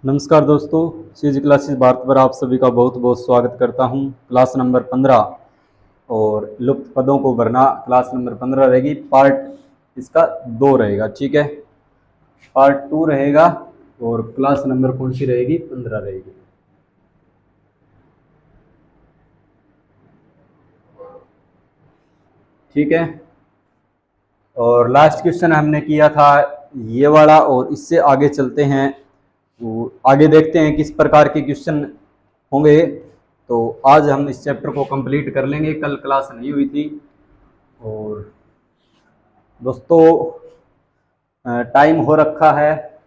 नमस्कार दोस्तों, CG classes Bharat पर आप सभी का बहुत बहुत स्वागत करता हूं। क्लास नंबर 15 और लुप्त पदों को भरना क्लास नंबर 15 रहेगी। पार्ट इसका 2 रहेगा, ठीक है। पार्ट 2 रहेगा और क्लास नंबर कौन सी रहेगी? 15 रहेगी। ठीक है। और लास्ट क्वेश्चन हमने किया था ये वाला, और इससे आगे चलते हैं। तो आगे देखते हैं किस प्रकार के क्वेश्चन होंगे। तो आज हम इस चैप्टर को कंप्लीट कर लेंगे, कल क्लास नहीं हुई थी। और दोस्तों टाइम हो रखा है,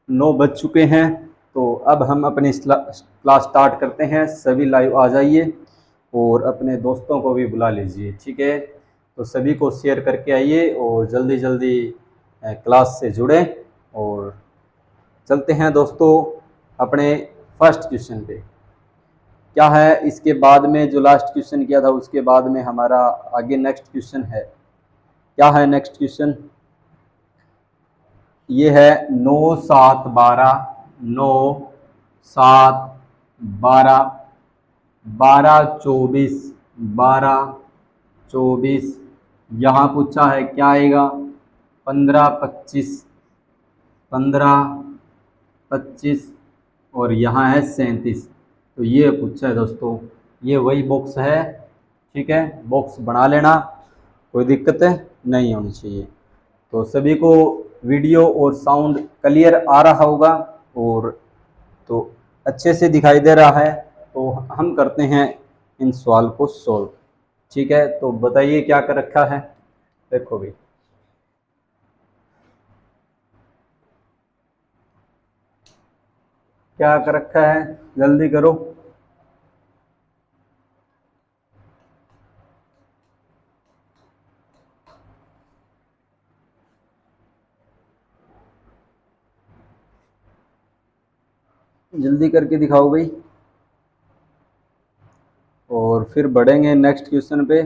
9 बज चुके हैं। तो अब हम अपनी क्लास स्टार्ट करते हैं। सभी लाइव आ जाइए और अपने दोस्तों को भी बुला लीजिए, ठीक है। तो सभी को शेयर करके आइए और जल्दी जल्दी क्लास से जुड़ें। और चलते हैं दोस्तों अपने फर्स्ट क्वेश्चन पे। क्या है इसके बाद में? जो लास्ट क्वेश्चन किया था उसके बाद में हमारा आगे नेक्स्ट क्वेश्चन है। क्या है नेक्स्ट क्वेश्चन? ये है 9 7 12, 9 7 12, 12 24, 12 24। यहाँ पूछा है क्या आएगा? 15 25, 15 25 और यहाँ है 37। तो ये पूछा है दोस्तों, ये वही बॉक्स है, ठीक है। बॉक्स बना लेना, कोई दिक्कत नहीं होनी चाहिए। तो सभी को वीडियो और साउंड क्लियर आ रहा होगा और तो अच्छे से दिखाई दे रहा है। तो हम करते हैं इन सवाल को सॉल्व, ठीक है। तो बताइए क्या कर रखा है। देखो भाई, क्या कर रखा है, जल्दी करो। जल्दी करके दिखाओ भाई, और फिर बढ़ेंगे नेक्स्ट क्वेश्चन पे।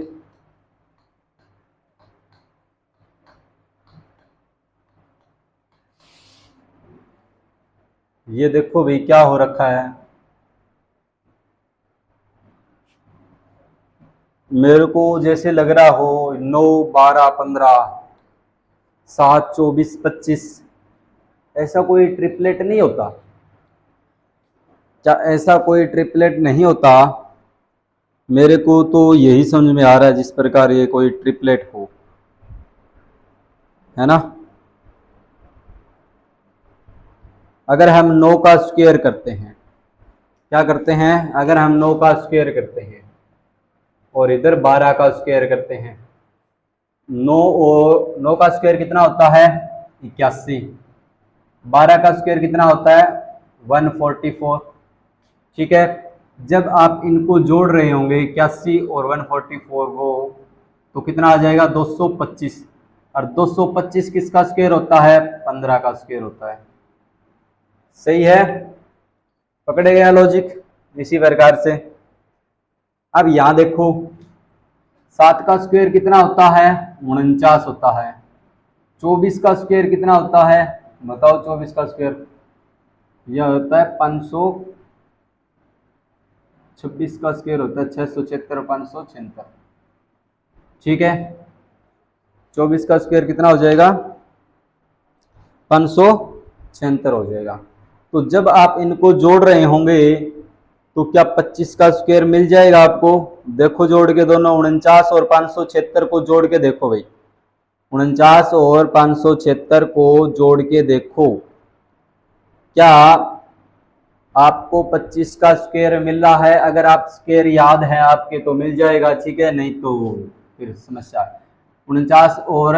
ये देखो भाई क्या हो रखा है। मेरे को जैसे लग रहा हो 9 12 15, 7 24 25, ऐसा कोई ट्रिपलेट नहीं होता क्या? ऐसा कोई ट्रिपलेट नहीं होता। मेरे को तो यही समझ में आ रहा है जिस प्रकार ये कोई ट्रिपलेट हो, है ना। अगर हम 9 का स्क्वायर करते हैं, क्या करते हैं? अगर हम 9 का स्क्वायर करते हैं और इधर 12 का स्क्वायर करते हैं, 9 और 9 का स्क्वायर कितना होता है? 81। 12 का स्क्वायर कितना होता है? 144, ठीक है। जब आप इनको जोड़ रहे होंगे 81 और 144 को, तो कितना आ जाएगा? 225। और 225 किसका स्क्वायर होता है? 15 का स्क्वायर होता है। सही है, पकड़े गया लॉजिक इसी प्रकार से। अब यहां देखो, 7 का स्क्वायर कितना होता है? 49 होता है। 24 का स्क्वायर कितना होता है? बताओ, 24 का स्क्वायर यह होता है 526। का स्क्वायर होता है 676, 576, ठीक है। 24 का स्क्वायर कितना हो जाएगा? 576 हो जाएगा। तो जब आप इनको जोड़ रहे होंगे तो क्या 25 का स्क्वायर मिल जाएगा आपको? देखो जोड़ के दोनों, 49 और 576 को जोड़ के देखो भाई, 49 और 576 को जोड़ के देखो, क्या आपको 25 का स्क्वायर मिल रहा है? अगर आप स्क्वायर याद है आपके तो मिल जाएगा, ठीक है। नहीं तो फिर समस्या। 49 और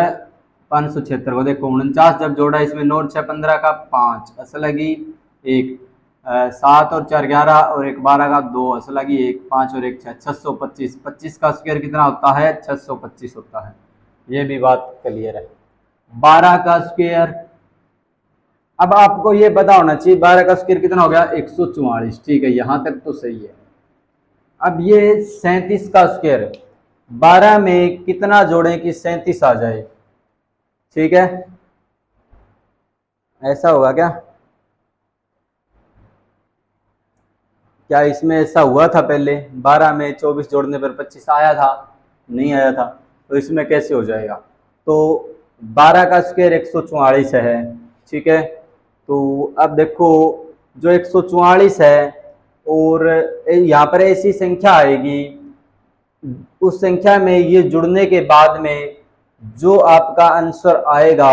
576 को देखो, 49 जब जोड़ा इसमें 9 और 6 15 का 5 असल लगी 1, 7 और 4 11 और 1 12 का 2 असल लगी 1, 5 और 1 6, 625। 25 का स्क्वायर कितना होता है? 625 होता है। ये भी बात क्लियर है। 12 का स्क्वायर, अब आपको ये पता होना चाहिए 12 का स्क्वायर कितना हो गया? 144, ठीक है। यहां तक तो सही है। अब ये 37 का स्क्वायर, 12 में कितना जोड़ें कि 37 आ जाए? ठीक है, ऐसा होगा क्या? क्या इसमें ऐसा हुआ था पहले 12 में 24 जोड़ने पर 25 आया था? नहीं आया था। तो इसमें कैसे हो जाएगा? तो 12 का स्क्वायर 144 है, ठीक है। तो अब देखो जो 144 है और यहाँ पर ऐसी संख्या आएगी, उस संख्या में ये जुड़ने के बाद में जो आपका आंसर आएगा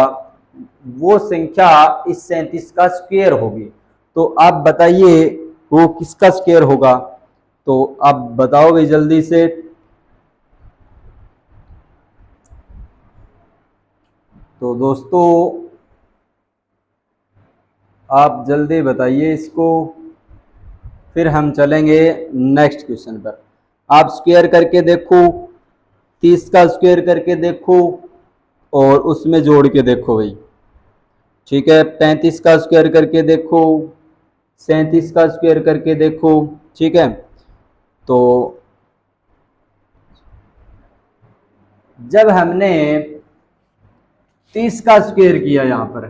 वो संख्या इस 37 का स्क्वायर होगी। तो आप बताइए वो किसका स्क्वायर होगा? तो आप बताओगे जल्दी से। तो दोस्तों आप जल्दी बताइए इसको, फिर हम चलेंगे नेक्स्ट क्वेश्चन पर। आप स्क्वायर करके देखो, 30 का स्क्वायर करके देखो और उसमें जोड़ के देखो भाई, ठीक है। 35 का स्क्वायर करके देखो, 37 का स्क्वायर करके देखो, ठीक है। तो जब हमने 30 का स्क्वायर किया, यहाँ पर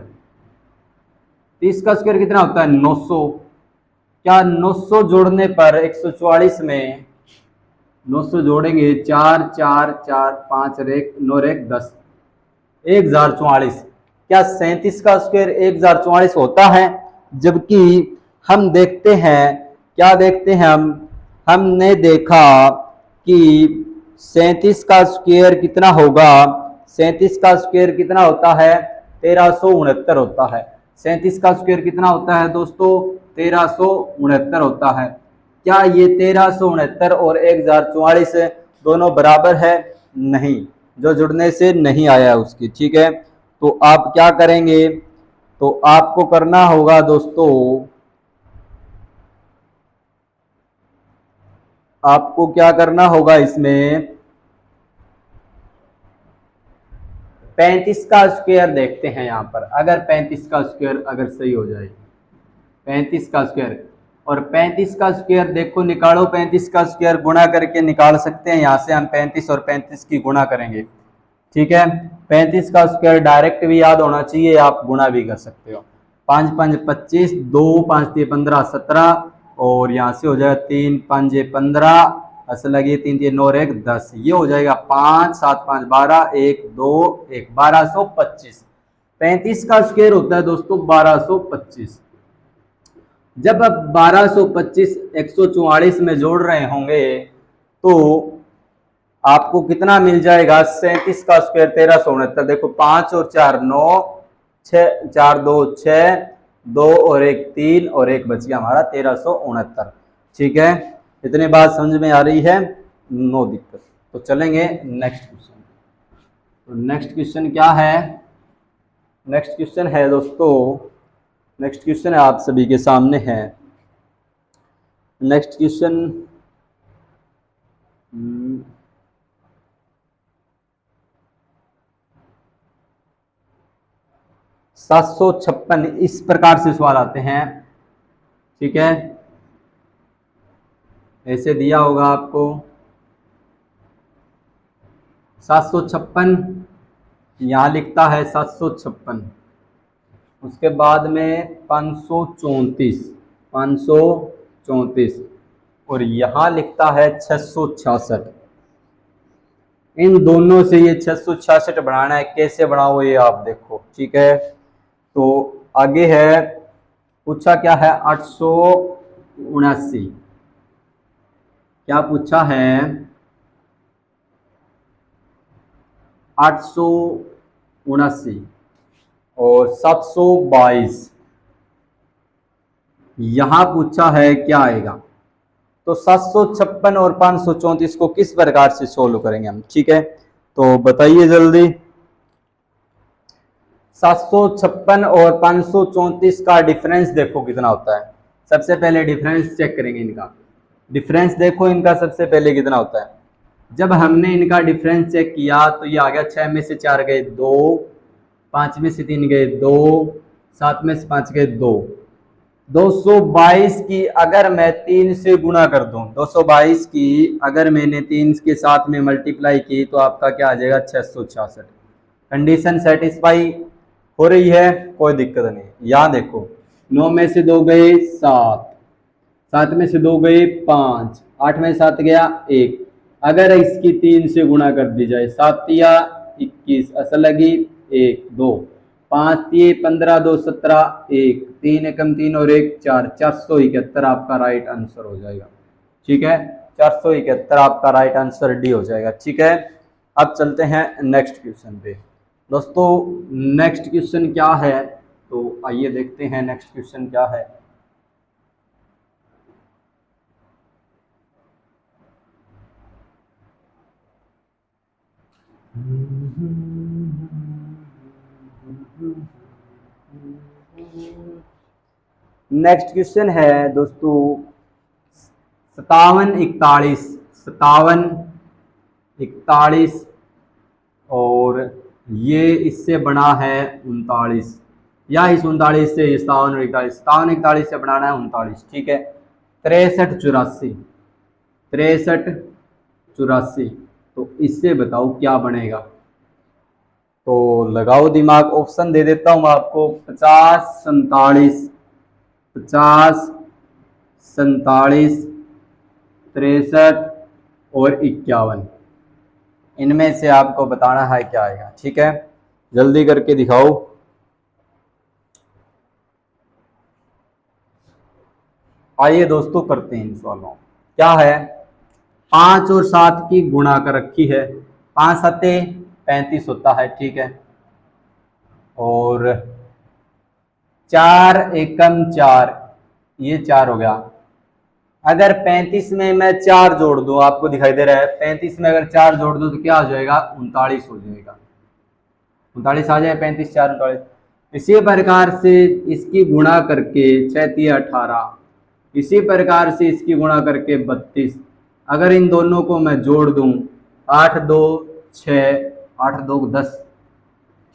30 का स्क्वायर कितना होता है? 900। क्या 900 जोड़ने पर 144 में 900 जोड़ेंगे, 4 4 4 5 रेक 9 रेक 10, 1044। क्या 37 का स्क्वायर 1044 होता है? जबकि हम देखते हैं, क्या देखते हैं हमने देखा कि 37 का स्क्वायर कितना होगा? 37 का स्क्वायर कितना होता है? 1369 होता है। 37 का स्क्वायर कितना होता है दोस्तों? 1369 होता है। क्या ये 1369 और 1044 दोनों बराबर है? नहीं, जो जुड़ने से नहीं आया उसकी, ठीक है। तो आप क्या करेंगे? तो आपको करना होगा दोस्तों, आपको क्या करना होगा इसमें, 35 का स्क्वायर देखते हैं यहाँ पर। अगर 35 का स्क्वायर अगर सही हो जाए, 35 का स्क्वायर और 35 का स्क्वायर देखो निकालो, 35 का स्क्वायर गुणा करके निकाल सकते हैं। यहाँ से हम 35 और 35 की गुणा करेंगे, ठीक है। 35 का स्क्वायर डायरेक्ट भी याद होना चाहिए, आप गुणा भी कर सकते हो। 5 5 25, 2 5 3 15 17 और यहाँ से हो जाएगा 3 5 15, असल लगी 3 3 9 1 10, ये हो जाएगा 5 7 5 12 1 2 1 1225। 35 का स्क्वायर होता है दोस्तों 1225। जब आप 1225 144 में जोड़ रहे होंगे तो आपको कितना मिल जाएगा? 37 का स्क्वायर 1369। देखो 5 और 4 9, 6 4 2 6, 2 और 1 3 और 1 बच गया हमारा 1369, ठीक है। इतनी बात समझ में आ रही है? नो दिक्कत। तो चलेंगे नेक्स्ट क्वेश्चन। तो नेक्स्ट क्वेश्चन क्या है? नेक्स्ट क्वेश्चन है दोस्तों, नेक्स्ट क्वेश्चन आप सभी के सामने है। नेक्स्ट क्वेश्चन 756, इस प्रकार से सवाल आते हैं, ठीक है। ऐसे दिया होगा आपको 756, यहाँ लिखता है 756, उसके बाद में 534 और यहाँ लिखता है 666। इन दोनों से ये 666 बढ़ाना है, कैसे बढ़ाओ ये आप देखो, ठीक है। तो आगे है, पूछा क्या है? 879। क्या पूछा है? 879 और 722 यहां पूछा है, क्या आएगा? तो 756 और 534 को किस प्रकार से सोल्व करेंगे हम, ठीक है। तो बताइए जल्दी। 756 और 534 का डिफरेंस देखो कितना होता है। सबसे पहले डिफरेंस चेक करेंगे इनका। डिफरेंस देखो इनका सबसे पहले कितना होता है। जब हमने इनका डिफरेंस चेक किया तो ये आ गया 6 में से 4 गए 2, 5 में से 3 गए 2, 7 में से 5 गए 2। 222 की अगर मैं 3 से गुणा कर दूं, 222 की अगर मैंने 3 के साथ में मल्टीप्लाई की तो आपका क्या आ जाएगा? 666। कंडीशन सेटिस्फाई हो रही है, कोई दिक्कत नहीं। यहाँ देखो 9 में से 2 गए 7, 7 में से 2 गए 5, 8 में 7 गया 1। अगर इसकी 3 से गुणा कर दी जाए, 7 तिया 21, असल लगी 1 2, 5 तिये 15 2 17, 1 3 एकम 3 और 1 4, 471 आपका राइट आंसर हो जाएगा। ठीक है, 471 आपका राइट आंसर डी हो जाएगा। ठीक है, अब चलते हैं नेक्स्ट क्वेश्चन पे। दोस्तों नेक्स्ट क्वेश्चन क्या है, तो आइए देखते हैं नेक्स्ट क्वेश्चन क्या है। नेक्स्ट क्वेश्चन है दोस्तों 57 41, 57 41 और ये इससे बना है 39, या इस 39 से 57 और 41, 57 41 से बनाना है 39। ठीक है, 63 84, 63 84, तो इससे बताओ क्या बनेगा। तो लगाओ दिमाग, ऑप्शन दे देता हूं आपको, 50 47, 50 47, 63 और 51, इनमें से आपको बताना है क्या आएगा। ठीक है, जल्दी करके दिखाओ। आइए दोस्तों करते हैं इन सवालों। क्या है, 5 और 7 की गुणा कर रखी है, 5 सत्ते 35 होता है। ठीक है, और 4 एकम 4, ये 4 हो गया। अगर 35 में मैं 4 जोड़ दूं, आपको दिखाई दे रहा है, 35 में अगर 4 जोड़ दूं तो क्या हो जाएगा, 39 हो जाएगा। 39 आ जाए, 35 4 39। इसी प्रकार से इसकी गुणा करके 6 3 18, इसी प्रकार से इसकी गुणा करके 32। अगर इन दोनों को मैं जोड़ दूं, 8 2 6, 8 2 10,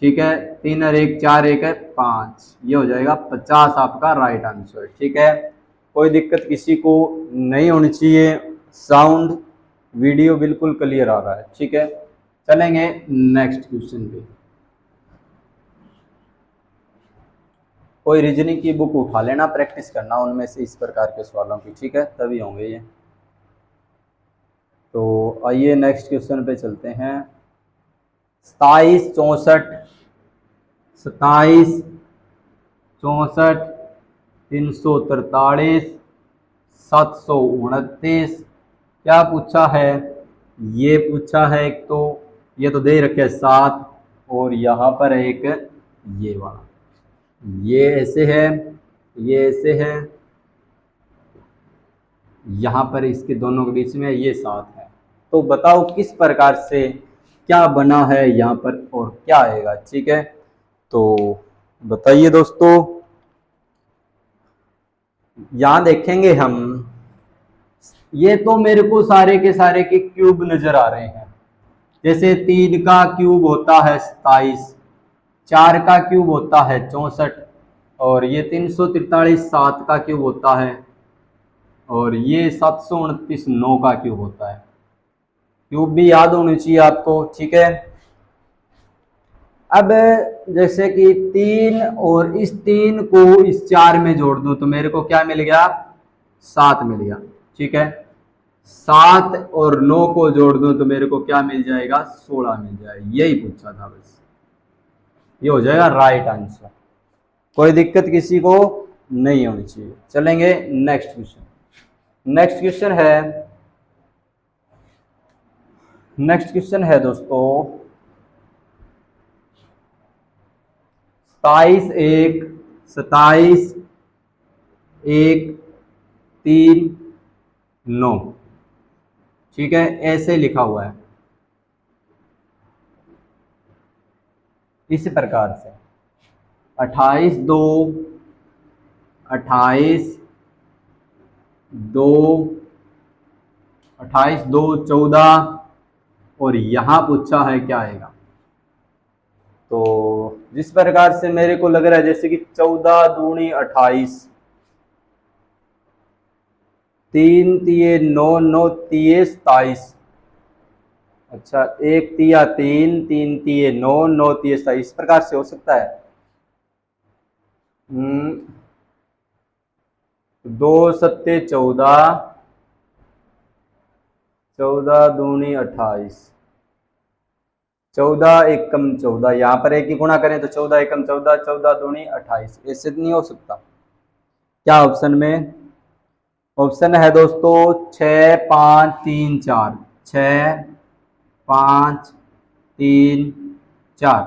ठीक है, 3 और 1 4 1 है 5, ये हो जाएगा 50 आपका राइट आंसर। ठीक है, कोई दिक्कत किसी को नहीं होनी चाहिए, साउंड वीडियो बिल्कुल क्लियर आ रहा है। ठीक है, चलेंगे नेक्स्ट क्वेश्चन पे। कोई रीजनिंग की बुक उठा लेना, प्रैक्टिस करना उनमें से इस प्रकार के सवालों की। ठीक है, तभी होंगे ये। तो आइए नेक्स्ट क्वेश्चन पे चलते हैं। 27 64, 27 64, 343, 729, क्या पूछा है, ये पूछा है एक, तो ये तो दे रखे 7, और यहाँ पर एक ये वाला, ये ऐसे है, ये ऐसे है, यहाँ पर इसके दोनों के बीच में ये 7 है। तो बताओ किस प्रकार से क्या बना है यहाँ पर और क्या आएगा। ठीक है, तो बताइए दोस्तों। यहाँ देखेंगे हम, ये तो मेरे को सारे के सारे के क्यूब नजर आ रहे हैं। जैसे 3 का क्यूब होता है 27, 4 का क्यूब होता है 64, और ये 343 7 का क्यूब होता है, और ये 729 9 का क्यूब होता है। क्यूब भी याद होनी चाहिए आपको। ठीक है, अब जैसे कि 3 और इस 3 को इस 4 में जोड़ दूं तो मेरे को क्या मिल गया, 7 मिल गया। ठीक है, 7 और 9 को जोड़ दूं तो मेरे को क्या मिल जाएगा, 16 मिल जाएगा। यही पूछा था बस, ये हो जाएगा राइट आंसर। कोई दिक्कत किसी को नहीं होनी चाहिए। चलेंगे नेक्स्ट क्वेश्चन। नेक्स्ट क्वेश्चन है दोस्तों 27 1, 27 1 3 9। ठीक है, ऐसे लिखा हुआ है इस प्रकार से, 28 2, 28 2, 28 2 14, और यहां पूछा है क्या आएगा। तो जिस प्रकार से मेरे को लग रहा है, जैसे कि 14 दूनी 28, 3 तिये 9 9 तिये 27, अच्छा 1 तिया 3, 3 तिये 9 9 तिये 27, इस प्रकार से हो सकता है। दो सत्ते 14, 14 दूनी 28, 14 एकम 14, यहाँ पर एक ही गुणा करें तो 14 एकम 14, 14 दूनी 28, ऐसे नहीं हो सकता। क्या ऑप्शन में? ऑप्शन है दोस्तों 6 5 3 4, 6 5 3 4,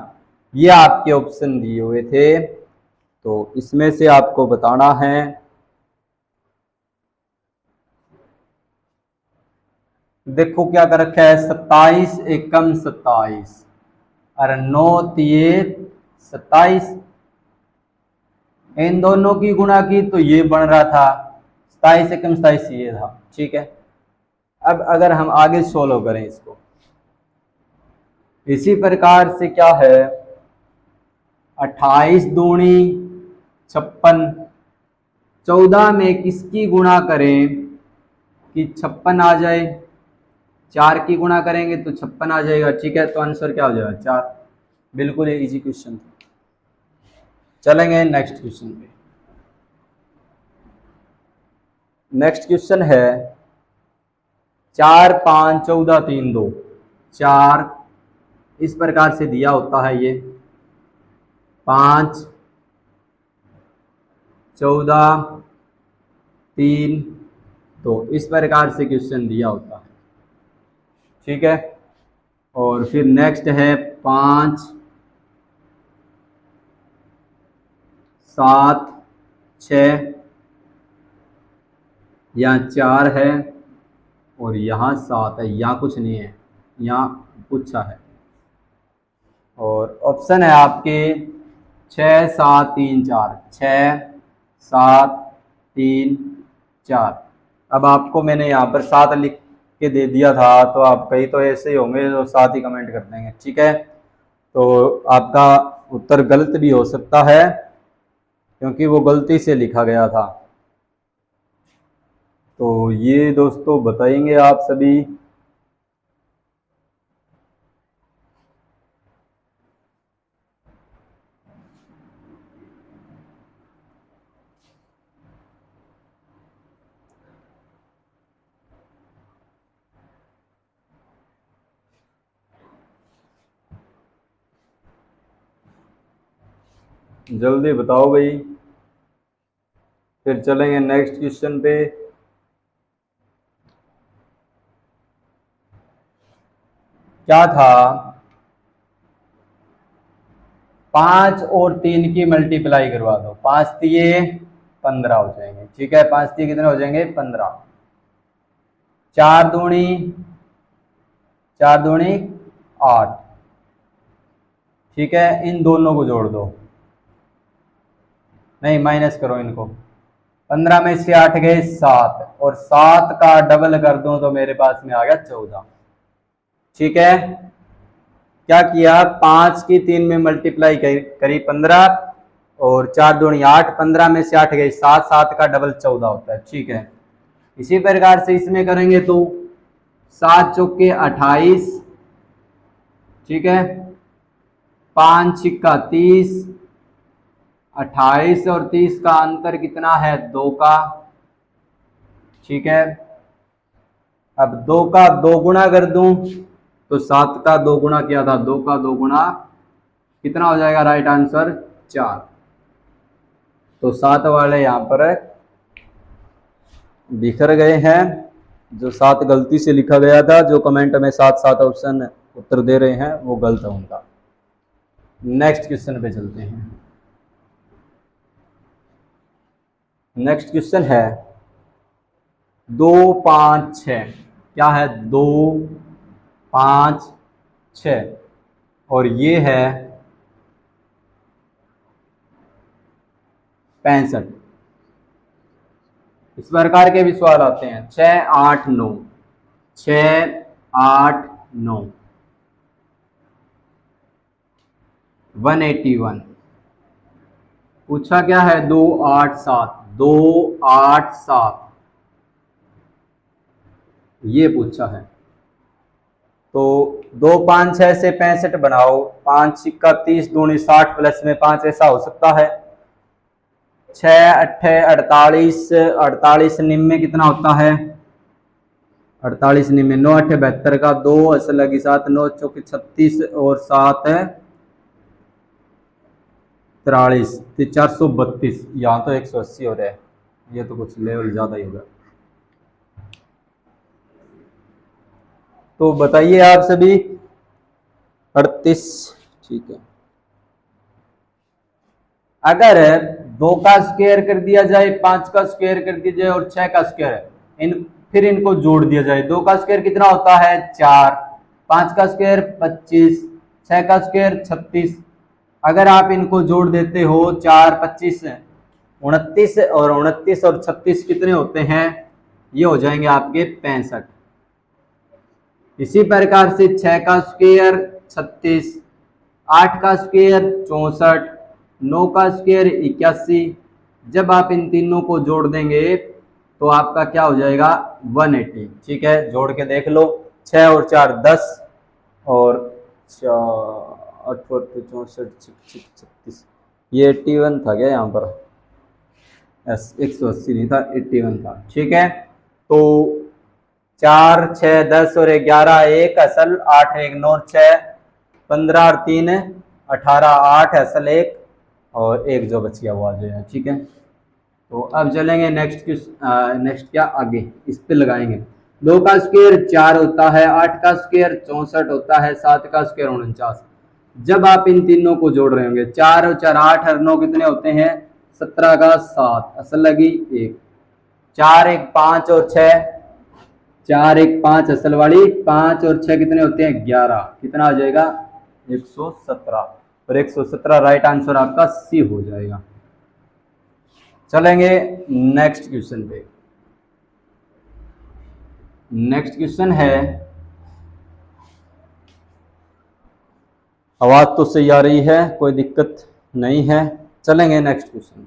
ये आपके ऑप्शन दिए हुए थे, तो इसमें से आपको बताना है। देखो क्या कर रखा है, 27 एकम 27, और 9 तिये 27, इन दोनों की गुणा की तो ये बन रहा था 27 एकम 27, ये था। ठीक है, अब अगर हम आगे सोल्व करें इसको इसी प्रकार से, क्या है 28 दूनी 56, 14 में किसकी गुणा करें कि 56 आ जाए, 4 की गुणा करेंगे तो 56 आ जाएगा। ठीक है, तो आंसर क्या हो जाएगा 4। बिल्कुल इजी क्वेश्चन था। चलेंगे नेक्स्ट क्वेश्चन पे। नेक्स्ट क्वेश्चन है 4 5 14 3 2, 4 इस प्रकार से दिया होता है, ये 5 14 3 2 इस प्रकार से क्वेश्चन दिया होता है। ठीक है, और फिर नेक्स्ट है 5 7 6, यहाँ 4 है और यहाँ 7 है, यहाँ कुछ नहीं है, यहाँ पूछा है। और ऑप्शन है आपके 6 7 3 4, 6 7 3 4। अब आपको मैंने यहाँ पर 7 लिख के दे दिया था, तो आप कहीं तो ऐसे ही होंगे जो 7 ही कमेंट कर देंगे। ठीक है, तो आपका उत्तर गलत भी हो सकता है क्योंकि वो गलती से लिखा गया था। तो ये दोस्तों बताएंगे आप सभी। जल्दी बताओ भाई, फिर चलेंगे नेक्स्ट क्वेश्चन पे। क्या था, 5 और 3 की मल्टीप्लाई करवा दो, 5 तिये 15 हो जाएंगे। ठीक है, 5 तिये कितने हो जाएंगे 15, 4 दूनी 8। ठीक है, इन दोनों को जोड़ दो, नहीं माइनस करो इनको, 15 में से 8 गए 7, और 7 का डबल कर दूं तो मेरे पास में आ गया 14। ठीक है, क्या किया, 5 की 3 में मल्टीप्लाई करी 15, और 4 दूनी 8, 15 में से 8 गए 7, 7 का डबल 14 होता है। ठीक है, इसी प्रकार से इसमें करेंगे तो 7 चौके 28। ठीक है, 5 छिक्का 30, 28 और 30 का अंतर कितना है 2 का। ठीक है, अब 2 का 2 गुना कर दूं तो 7 का 2 गुना किया था, 2 का 2 गुना कितना हो जाएगा, राइट आंसर 4। तो 7 वाले यहाँ पर बिखर गए हैं, जो 7 गलती से लिखा गया था, जो कमेंट में 7 ऑप्शन उत्तर दे रहे हैं वो गलत है उनका। नेक्स्ट क्वेश्चन पे चलते हैं। नेक्स्ट क्वेश्चन है 2 5 6, क्या है 2 5 6, और ये है 65। इस प्रकार के भी सवाल आते हैं, 6 8 9, 6 8 9, 181। पूछा क्या है 2 8 7, 2 8 7, ये पूछा है। तो 2 5 6 से 65 बनाओ, 5 छिक्का 30 दूनी 60 प्लस में 5, ऐसा हो सकता है। छः अट्ठे 48, 48 निम्न कितना होता है? 48 निम्न 9 अट्ठे 72 का 2 असल लगी 7 9 चौके 36 और 7 है 43 432। यहाँ तो 180 हो रहा है, ये तो कुछ लेवल ज़्यादा ही होगा। तो बताइए आप सभी। 38 ठीक है। अगर 2 का स्क्वायर कर दिया जाए, 5 का स्क्वायर कर दिया जाए और 6 का स्क्वायर, फिर इनको जोड़ दिया जाए। 2 का स्क्वायर कितना होता है? 4, 5 का स्क्वायर 25, 6 का स्क्वायर 36। अगर आप इनको जोड़ देते हो 4 25 29 और 29 और 36 कितने होते हैं? ये हो जाएंगे आपके 65। इसी प्रकार से 6 का स्क्वायर 36, 8 का स्क्वायर 64, 9 का स्क्वायर 81। जब आप इन तीनों को जोड़ देंगे तो आपका क्या हो जाएगा? 180। ठीक है, जोड़ के देख लो। 6 और 4 10 और 8 64 36, ये 81 था क्या यहाँ पर? 180 नहीं था, 81 था। ठीक है, तो 4 6 10 और 11 1 असल 8 1 9 6 15 और 3 18 8 असल 1 और 1 जो बच गया वो आ जाएगा। ठीक है, तो अब चलेंगे नेक्स्ट क्या आगे इस पे लगाएंगे। 2 का स्क्वायर 4 होता है, 8 का स्क्वायर 64 होता है, 7 का स्क्वायर 49। जब आप इन तीनों को जोड़ रहे होंगे 4 और 4 8 और 9 कितने होते हैं? 17 का 7 असल लगी 1, 4 1 5 और 6, 4 1 5 असल वाली 5 और 6 कितने होते हैं? 11। कितना आ जाएगा? 117। और 117 राइट आंसर आपका सी हो जाएगा। चलेंगे नेक्स्ट क्वेश्चन पे। नेक्स्ट क्वेश्चन है, आवाज तो सही आ रही है, कोई दिक्कत नहीं है। चलेंगे नेक्स्ट क्वेश्चन।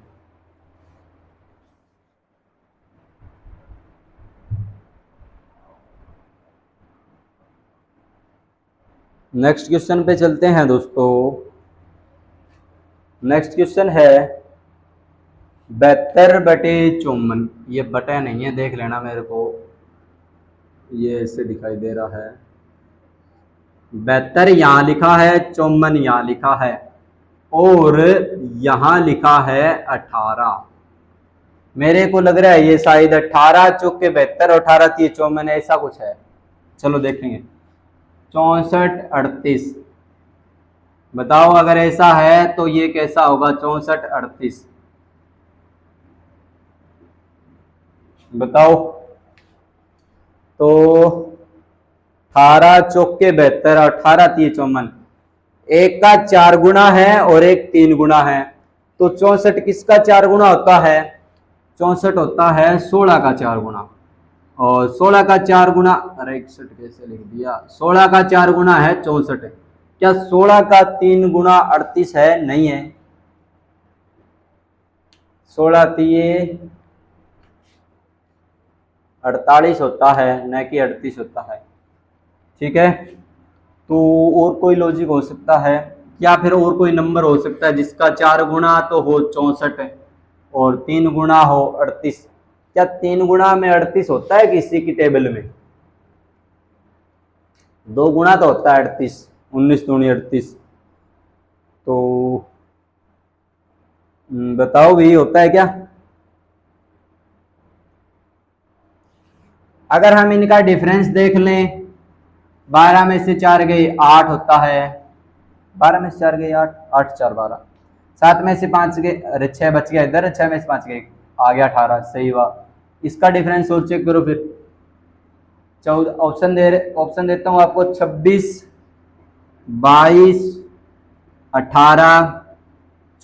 नेक्स्ट क्वेश्चन पे चलते हैं दोस्तों। नेक्स्ट क्वेश्चन है 72/54। ये बटे नहीं है, देख लेना मेरे को, ये ऐसे दिखाई दे रहा है। 72 यहाँ लिखा है, 54 यहाँ लिखा है और यहाँ लिखा है 18। मेरे को लग रहा है ये शायद 18 चौके 72 और 18 3 54 ऐसा कुछ है। चलो देखेंगे। 64 38 बताओ, अगर ऐसा है तो ये कैसा होगा? 64 38 बताओ। तो 18 चौके 72 और 18 3 54, एक का 4 गुना है और एक 3 गुना है। तो 64 किसका 4 गुना होता है? 64 होता है 16 का 4 गुना। और 16 का 4 गुना, अरे 61 कैसे लिख दिया? 16 का 4 गुना है 64। क्या 16 का 3 गुना 38 है? नहीं है। 16 3 48 होता है, न कि 38 होता है। ठीक है, तो और कोई लॉजिक हो सकता है या फिर और कोई नंबर हो सकता है जिसका 4 गुना तो हो 64 और 3 गुना हो 38। क्या 3 गुना में 38 होता है किसी की टेबल में? 2 गुना तो होता है 38, 19 दूनी 38। तो बताओ भी होता है क्या? अगर हम इनका डिफरेंस देख लें, 12 में से 4 गए 8 होता है, 12 में से 4 गए 8, 8 4 12, 7 में से 5 गए, अरे 6 बच गया इधर, 6 में से 5 गए आ गया 18। सही बात। इसका डिफरेंस और चेक करो फिर। 14 ऑप्शन देता हूँ आपको, 26 22 18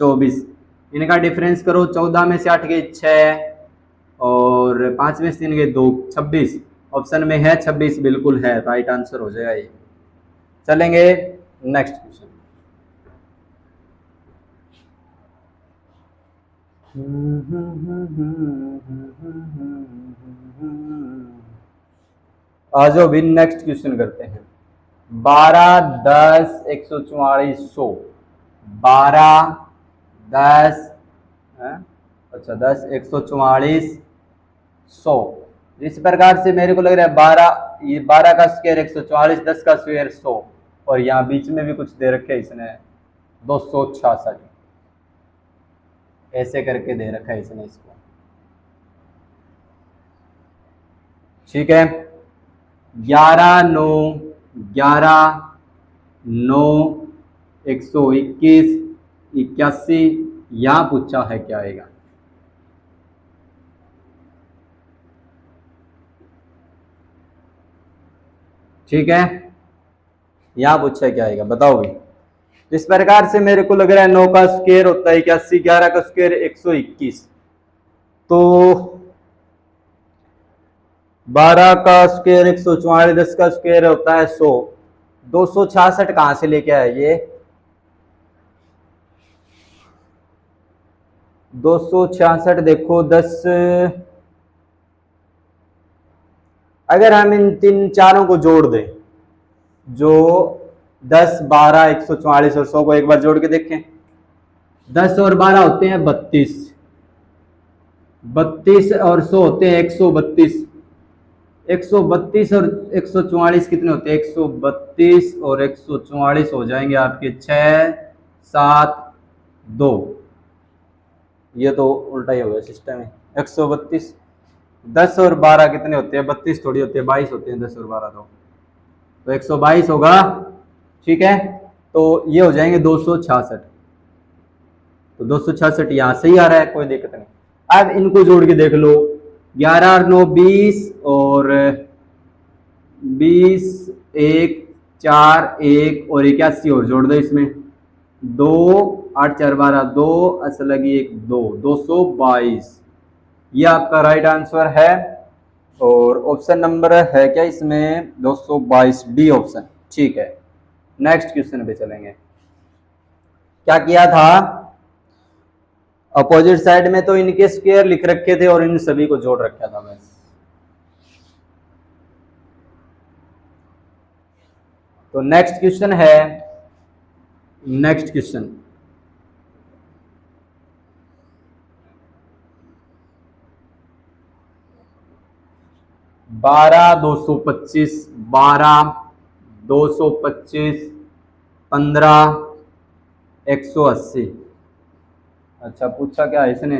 24। इनका डिफरेंस करो। 14 में से 8 गए 6 और 5 में से 3 गए 2, 26। ऑप्शन में है 26, बिल्कुल है, राइट आंसर हो जाएगा ये। चलेंगे नेक्स्ट क्वेश्चन। आ जाओ भी नेक्स्ट क्वेश्चन करते हैं। 12 10 144 100, 12 10 अच्छा 10, 144, 100। इस प्रकार से मेरे को लग रहा है 12, ये 12 का स्क्वायर 144, 10 का स्क्वायर 100, और यहाँ बीच में भी कुछ दे रखे है इसने 266, ऐसे करके दे रखा है इसने इसको। ठीक है, 11, 9, 11, 9, 121, 81, यहाँ पूछा है क्या आएगा? ठीक है, यहाँ पूछा है क्या आएगा, बताओ भाई। इस प्रकार से मेरे को लग रहा है 9 का स्क्वायर होता है 81, 11 का स्क्वायर 121, तो 12 का स्क्वायर 144, 10 का स्क्वायर होता है 100, 266 कहां से लेके आए ये? 266 देखो 10, अगर हम इन तीन चारों को जोड़ दें, जो 10, 12, 144 और 100 को एक बार जोड़ के देखें, 10 और 12 होते हैं 32, 32 और 100 होते हैं 132, 132 और 144 कितने होते हैं? 132 और 144 हो जाएंगे आपके 6, 7, 2। ये तो उल्टा ही हो गया सिस्टम में। 132, 10 और 12 कितने होते हैं? 32 थोड़ी होते हैं, 22 होते हैं 10 और 12 तो 122 होगा। ठीक है, तो ये हो जाएंगे 266, तो 266 यहाँ से ही आ रहा है, कोई दिक्कत नहीं। अब इनको जोड़ के देख लो, 11 और 9 20, और 20, 1, 4, 1 और 81 और जोड़ दो इसमें, 2, 8, 4, 12, 2 असल लगी 1, 2, 222। ये आपका राइट आंसर है, और ऑप्शन नंबर है क्या इसमें? 222, डी ऑप्शन। ठीक है, नेक्स्ट क्वेश्चन पे चलेंगे। क्या किया था, अपोजिट साइड में तो इनके स्क्वायर लिख रखे थे और इन सभी को जोड़ रखा था बस। तो नेक्स्ट क्वेश्चन है, नेक्स्ट क्वेश्चन 12, 225, 12, 225, 15, 180। अच्छा पूछा क्या है इसने?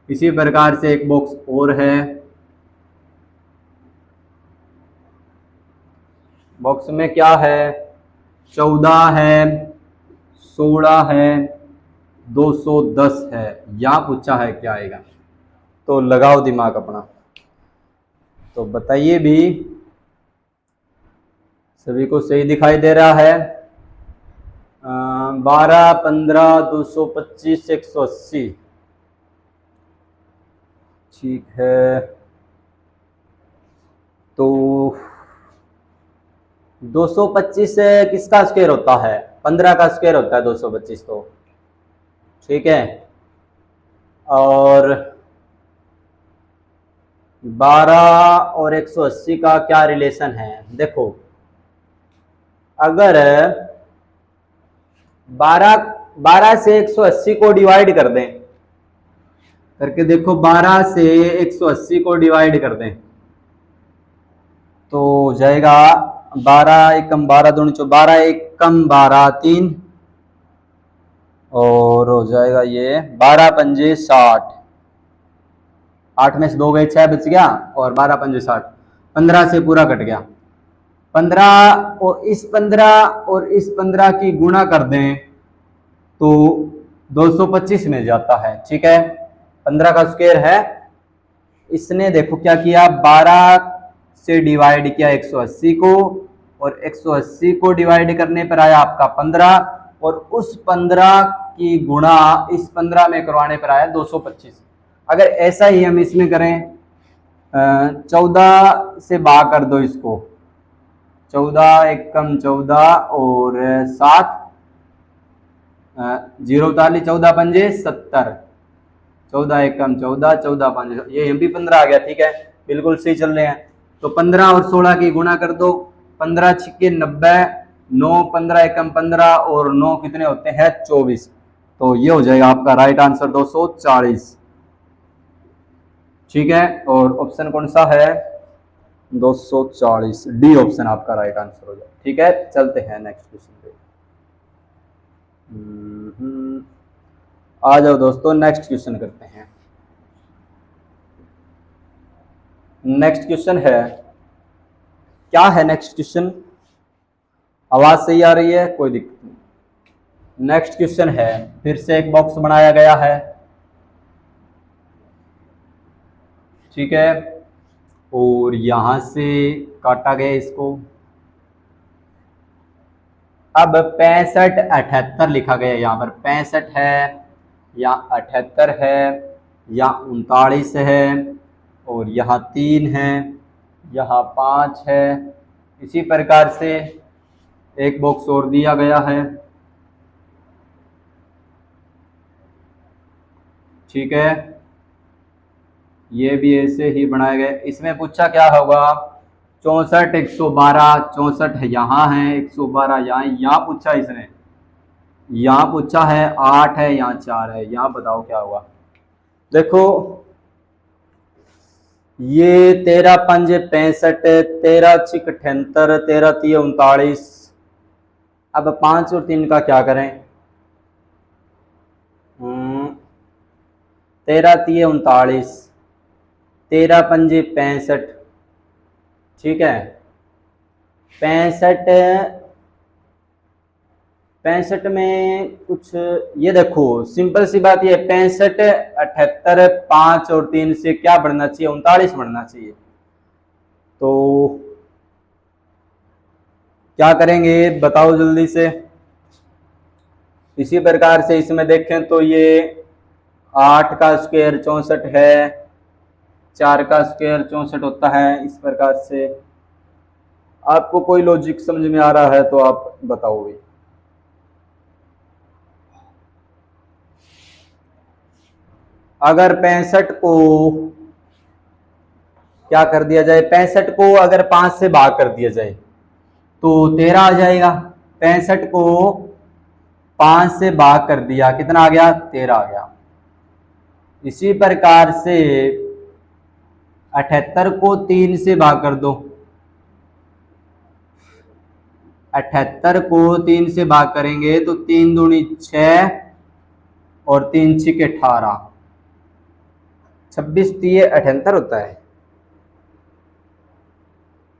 इसी प्रकार से एक बॉक्स और है, बॉक्स में क्या है? 14 है, 16 है, 210 है, यहाँ पूछा है क्या आएगा? तो लगाओ दिमाग अपना, तो बताइए भी, सभी को सही दिखाई दे रहा है? 12, 15, 225, 180। ठीक है, तो 225 किसका स्क्वायर होता है? 15 का स्क्वायर होता है 225 तो। ठीक है, और 12 और 180 का क्या रिलेशन है? देखो, अगर 12 से 180 को डिवाइड कर दें, करके देखो, 12 से 180 को डिवाइड कर दें तो हो जाएगा 12 एकम 12 दूनी 12 एकम 12 3, और हो जाएगा ये 12 पंजे 60, 8 में से 2 गए, 6 बच गया, और 12 पंजे 60, 15 से पूरा कट गया। 15 और इस 15 की गुणा कर दें तो 225 मिल जाता है। ठीक है, 15 का स्क्वायर है। इसने देखो क्या किया, 12 से डिवाइड किया 180 को, और 180 को डिवाइड करने पर आया आपका 15, और उस 15 की गुणा इस 15 में करवाने पर आया 225। अगर ऐसा ही हम इसमें करें, 14 से भाग कर दो इसको, 14 एकम 14 और 7, 0 ताली 14 पंजे 70, 14 एकम 14, 14 पंजे, ये भी 15 आ गया। ठीक है, बिल्कुल सही चल रहे हैं। तो 15 और 16 की गुणा कर दो, 15 छिक्के 90, 9 15 एकम 15 और 9 कितने होते हैं? 24। तो ये हो जाएगा आपका राइट आंसर 240। ठीक है, और ऑप्शन कौन सा है? 240, डी ऑप्शन आपका राइट आंसर हो जाए। ठीक है, चलते हैं नेक्स्ट क्वेश्चन पे। आ जाओ दोस्तों, नेक्स्ट क्वेश्चन करते हैं। नेक्स्ट क्वेश्चन है, क्या है नेक्स्ट क्वेश्चन? आवाज सही आ रही है? कोई दिक्कत नहीं। नेक्स्ट क्वेश्चन है, फिर से एक बॉक्स बनाया गया है। ठीक है, और यहां से काटा गया इसको। अब 65 78 लिखा गया है, यहाँ पर 65 है या 78 है या 39 है, और यहाँ 3 है, यहाँ 5 है। इसी प्रकार से एक बॉक्स और दिया गया है। ठीक है, ये भी ऐसे ही बनाया गया। इसमें पूछा क्या होगा? 64 112, 64 है यहाँ है, 112 यहाँ पूछा इसने, यहाँ पूछा है 8 है, यहाँ 4 है। यहाँ बताओ क्या होगा? देखो, ये 13 पंजे 65, 13 छिक 78, 13 तीय 39। अब 5 और 3 का क्या करें? 13 तीय 39, 13 पंजे 65। ठीक है, 65 में कुछ, ये देखो सिंपल सी बात, ये 65 78 5 और 3 से क्या बढ़ना चाहिए? 39 बढ़ना चाहिए। तो क्या करेंगे बताओ जल्दी से। इसी प्रकार से इसमें देखें तो ये 8 का स्क्वायर 64 है, 4 का स्क्वायर 64 होता है। इस प्रकार से आपको कोई लॉजिक समझ में आ रहा है तो आप बताओ भाई। अगर 65 को क्या कर दिया जाए, 65 को अगर 5 से भाग कर दिया जाए तो 13 आ जाएगा। 65 को 5 से भाग कर दिया, कितना आ गया? 13 आ गया। इसी प्रकार से 78 को 3 से भाग कर दो, 78 को 3 से भाग करेंगे तो 3 दूनी 6 और 3 छिक 18, 26 तीय 78 होता है।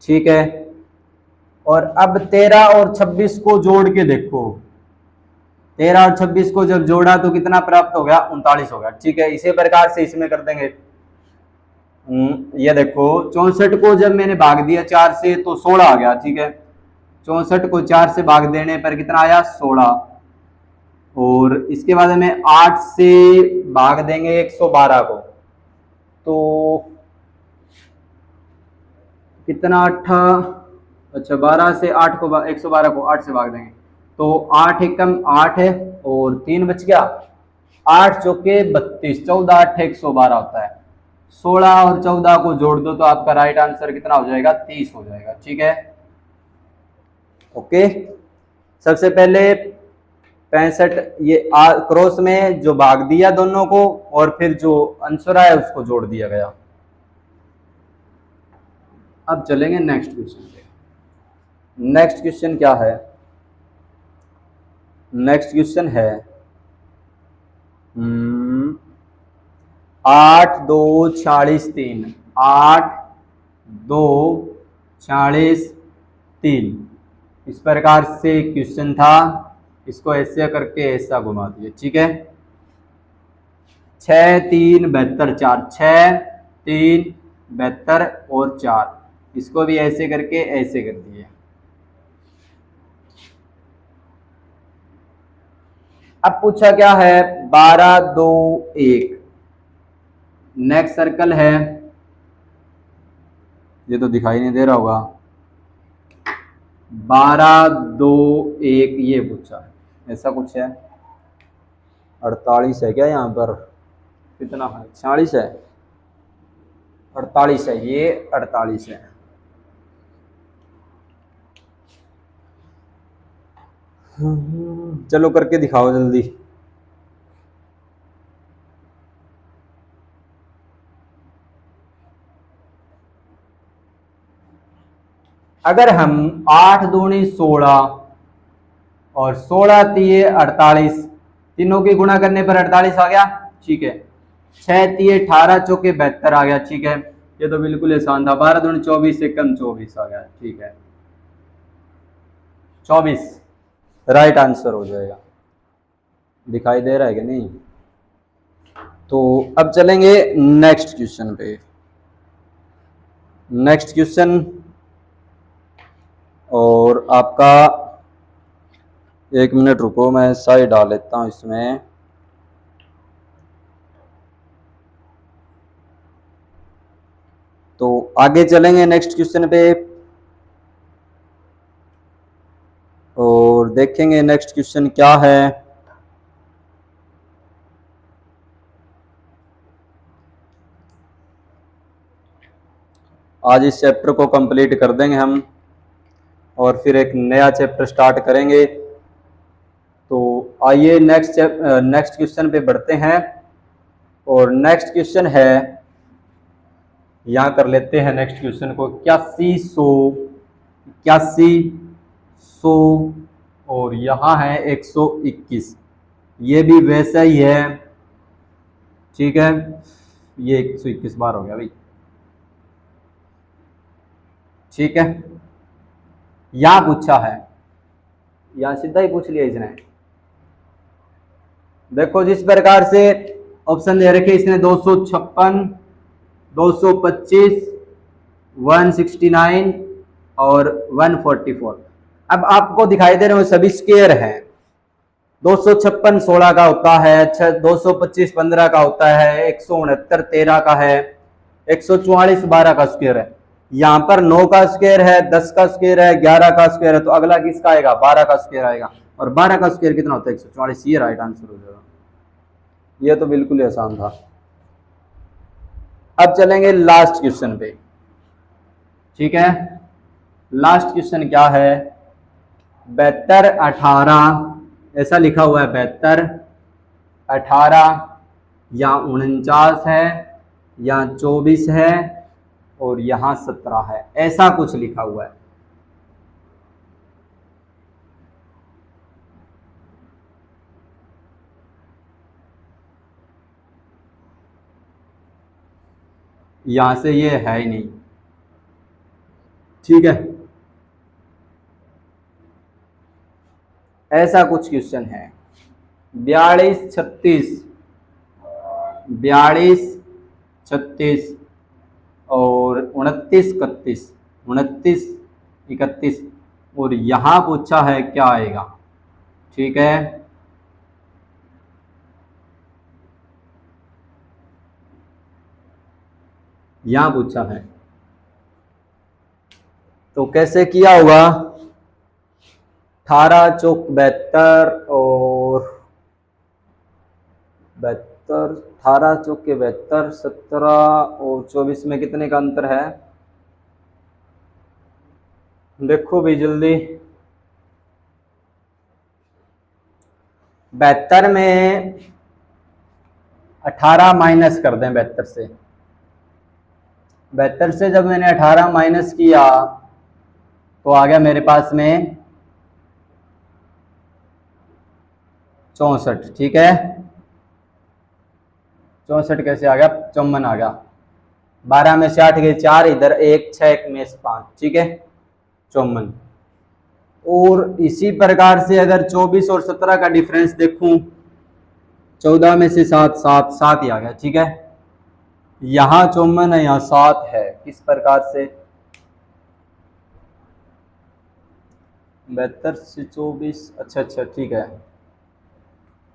ठीक है, और अब 13 और 26 को जोड़ के देखो, 13 और 26 को जब जोड़ा तो कितना प्राप्त हो गया? 39 हो गया। ठीक है, इसी प्रकार से इसमें कर देंगे। ये देखो 64 को जब मैंने भाग दिया 4 से तो 16 आ गया। ठीक है, 64 को 4 से भाग देने पर कितना आया? 16। और इसके बाद में 8 से भाग देंगे 112 को तो कितना? 8, अच्छा 12 से 8 को 112 को 8 से भाग देंगे तो 8 एकम 8 है और 3 बच गया, 8 चौके 32, 14 8 112 होता है। 16 और 14 को जोड़ दो तो आपका राइट आंसर कितना हो जाएगा? 30 हो जाएगा। ठीक है, ओके। सबसे पहले 65 ये क्रॉस में जो भाग दिया दोनों को, और फिर जो आंसर आया उसको जोड़ दिया गया। अब चलेंगे नेक्स्ट क्वेश्चन पे। नेक्स्ट क्वेश्चन क्या है? नेक्स्ट क्वेश्चन है 8 2 46 3, 8 2 46 3। इस प्रकार से क्वेश्चन था, इसको ऐसे करके ऐसा घुमा दिए। ठीक है, 6 3 72 4, 6 3 72 और 4, इसको भी ऐसे करके ऐसे कर दिए। अब पूछा क्या है? 12 2 1। नेक्स्ट सर्कल है, ये तो दिखाई नहीं दे रहा होगा। 12 2 1 ये पूछा है, ऐसा कुछ है। 48 है क्या यहाँ पर? कितना है? 46 है, 48 है, ये 48 है। चलो करके दिखाओ जल्दी। अगर हम 8 दूनी 16 और 16 तिये 48, तीनों की गुणा करने पर 48 आ गया, ठीक है। 6 तिये 18 चौके 72 आ गया, ठीक है। ये तो बिल्कुल आसान था। 12 दूनी 24 से कम 24 आ गया, ठीक है। 24 राइट आंसर हो जाएगा। दिखाई दे रहा है कि नहीं? तो अब चलेंगे नेक्स्ट क्वेश्चन पे। नेक्स्ट क्वेश्चन, और आपका 1 मिनट रुको, मैं साइड डाल लेता हूं इसमें। तो आगे चलेंगे नेक्स्ट क्वेश्चन पे और देखेंगे नेक्स्ट क्वेश्चन क्या है। आज इस चैप्टर को कंप्लीट कर देंगे हम और फिर एक नया चैप्टर स्टार्ट करेंगे। तो आइए नेक्स्ट क्वेश्चन पे बढ़ते हैं। और नेक्स्ट क्वेश्चन है, यहाँ कर लेते हैं नेक्स्ट क्वेश्चन को, 8100 और यहाँ है 121। ये भी वैसा ही है, ठीक है। ये 121 बार हो गया भाई, ठीक है। यहां पूछा है, यहां सीधा ही पूछ लिया इसने। देखो जिस प्रकार से ऑप्शन दे रखे इसने 256, 225, 169 और 144। अब आपको दिखाई दे रहे हो सभी स्क्वायर हैं। 256 16 का होता है, 225 15 का होता है, 169 13 का है, 144 12 का स्क्वायर है। यहाँ पर 9 का स्क्वायर है, 10 का स्क्वायर है, 11 का स्क्वायर है, तो अगला किसका आएगा? 12 का स्क्वायर आएगा। और 12 का स्क्वायर कितना होता है? 144। ये राइट आंसर हो जाएगा। ये तो बिल्कुल ही आसान था। अब चलेंगे लास्ट क्वेश्चन पे, ठीक है। लास्ट क्वेश्चन क्या है? 72 18, ऐसा लिखा हुआ है 72 18, या 49 है, या 24 है, और यहां 17 है, ऐसा कुछ लिखा हुआ है। यहां से ये है ही नहीं, ठीक है। ऐसा कुछ क्वेश्चन है। 42 36, 42 36 और 29 31, 29 31, और यहां पूछा है क्या आएगा, ठीक है। यहां पूछा है, तो कैसे किया होगा? 18 चौक 72 और 72, 18 चौक के 72, 17 और 24 में कितने का अंतर है? देखो भी जल्दी। 72 में 18 माइनस कर दें 72 से। 72 से जब मैंने 18 माइनस किया तो आ गया मेरे पास में 64, ठीक है। 64 कैसे आ गया? 54 आ गया। 12 में से 8 गए 4, इधर 1 6 1 में 5, ठीक है, 54। और इसी प्रकार से अगर 24 और 17 का डिफरेंस देखूं, 14 में से 7 7 7 ही आ गया, ठीक है। यहाँ 54 है, यहाँ 7 है। किस प्रकार से? 72 से 24, अच्छा ठीक है।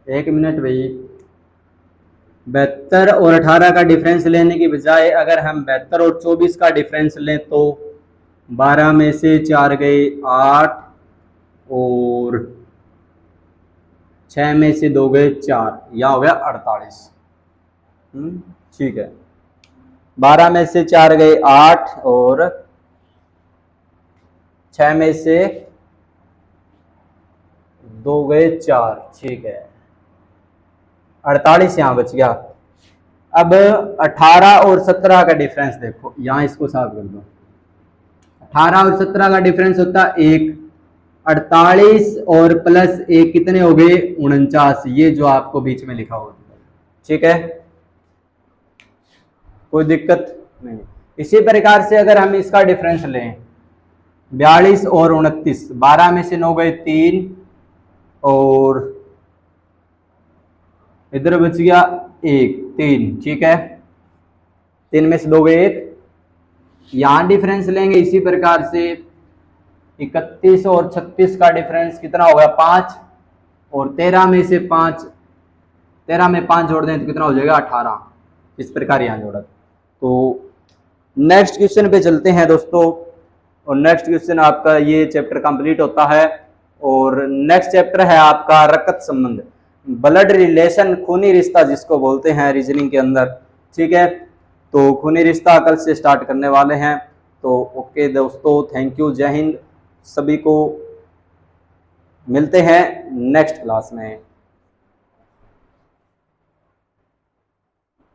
1 मिनट भाई। 72 और 18 का डिफरेंस लेने की बजाय अगर हम 72 और 24 का डिफरेंस लें तो 12 में से 4 गए 8 और 6 में से 2 गए 4, यह हो गया 48, ठीक है। 12 में से 4 गए 8 और 6 में से 2 गए 4, ठीक है। 48 यहाँ बच गया। अब 18 और 17 का डिफरेंस देखो, यहाँ इसको साफ कर दो। 18 और 17 का डिफरेंस होता है 1। 48 और प्लस 1 कितने हो गए 49। ये जो आपको बीच में लिखा होगा, ठीक है, कोई दिक्कत नहीं। इसी प्रकार से अगर हम इसका डिफरेंस लें 42 और 29, 12 में से 9 गए 3 और इधर बच गया 1, 3, ठीक है, 3 में से 2 गए 1। यहां डिफरेंस लेंगे इसी प्रकार से 31 और 36 का डिफरेंस कितना होगा 5 और 13 में से 5, 13 में 5 जोड़ दें तो कितना हो जाएगा 18। इस प्रकार यहाँ जोड़ा। तो नेक्स्ट क्वेश्चन पे चलते हैं दोस्तों, और नेक्स्ट क्वेश्चन आपका ये चैप्टर कंप्लीट होता है। और नेक्स्ट चैप्टर है आपका रकत संबंध, ब्लड रिलेशन, खूनी रिश्ता जिसको बोलते हैं रीजनिंग के अंदर, ठीक है। तो खूनी रिश्ता कल से स्टार्ट करने वाले हैं। तो ओके दोस्तों, थैंक यू, जय हिंद, सभी को मिलते हैं नेक्स्ट क्लास में।